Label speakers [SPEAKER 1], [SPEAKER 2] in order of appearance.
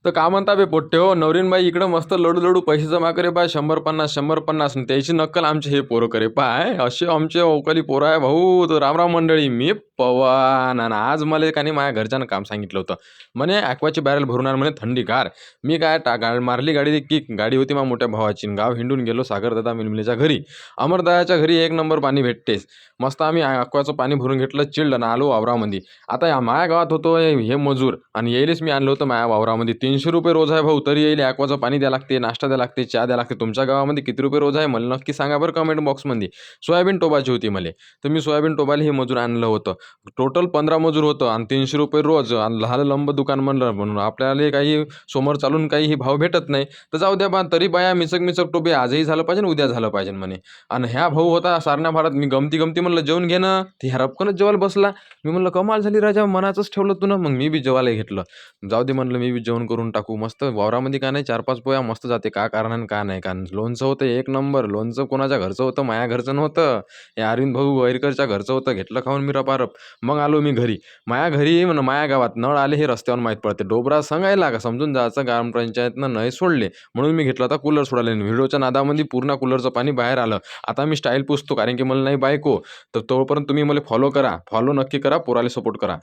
[SPEAKER 1] तर का म्हणता बे पोट्टे हो, नवरीनबाई इकडं मस्त लडू लडू पैसे जमा करे बा, 100-50 100-50 त्याची नक्कल आमचे हे पोरं करे पाय, असे आमचे अवकाळी पोरं आहे भाऊ. तर रामराम मंडळी, मी पवन. आणि आज मला का नाही माझ्या घरच्यानं काम सांगितलं होतं. म्हणे ॲक्वाची बॅरल भरून आण म्हणे थंडीगार. मी काय मारली गाडी, की गाडी होती माझ्या मोठ्या भावाची. गाव हिंडून गेलो सागरदादा मिलमिलेच्या घरी. अमरदादाच्या घरी एक नंबर पाणी भेटतेच. मस्त आम्ही ॲक्वाचं पाणी भरून घेतलं, चिल्ड आणि आलो वावरामध्ये. आता माझ्या गावात होतो हे मजूर आणि यायलेच मी आणलं होतं माझ्या वावरामध्ये. 300 रुपये रोज आहे भाऊ, तरी येईल ॲक्वाचं पाणी द्यावं लागते, नाश्ता द्यावं लागते, चहा द्यावं लागते. तुमच्या गावामध्ये किती रुपये रोज आहे मला नक्की सांगा बरं कमेंट बॉक्समध्ये. सोयाबीन टोबाची होती मला, तर मी सोयाबीन टोबायला हे मजूर आणलं होतं. टोटल 15 मजूर होतं आणि 300 रुपये रोज. आणि लहान लंब दुकान म्हणलं म्हणून आपल्याला काही समोर चालून काही भाव भेटत नाही. तर जाऊ द्या बा, तरी बाया मिचक मिचक टोबे, आजही झालं पाहिजे उद्या झालं पाहिजे म्हणे. आणि ह्या भाऊ होता सारण्या भारत. मी गमती गमती म्हणलं जेवण घेणं, ती ह्या रपकनच जेवायला बसला. मी म्हणलं कमाल झाली राजा, मनाचंच ठेवलं तू ना. मग मी बी जेवायला घेतलं. जाऊ दे म्हणलं मी बी जेवण करून टाकू. मस्त वावरामध्ये का नाही 4-5 पोया मस्त जाते, का कारण का नाही. कारण लोणचं होतं एक नंबर. लोणचं कोणाच्या घरचं होतं, माया घरचं नव्हतं. हे अरविंद भाऊ वैरकरच्या घरचं होतं. घेतलं खाऊन मी रपारप. मग आलो मी घरी. माया घरी म्हणून माया गावात नळ आले हे रस्त्यावर माहीत पडते. डोबरा सांगायला का समजून जायचं, ग्रामपंचायतनं नळ सोडले म्हणून मी घेतला होता कूलर सोडायला. व्हिडिओच्या नादामध्ये पूर्ण कूलरचं पाणी बाहेर आलं. आता मी स्टाईल पुसतो कारण की मला नाही बायको. तर तोपर्यंत तुम्ही मला फॉलो करा, फॉलो नक्की करा, पोराला सपोर्ट करा.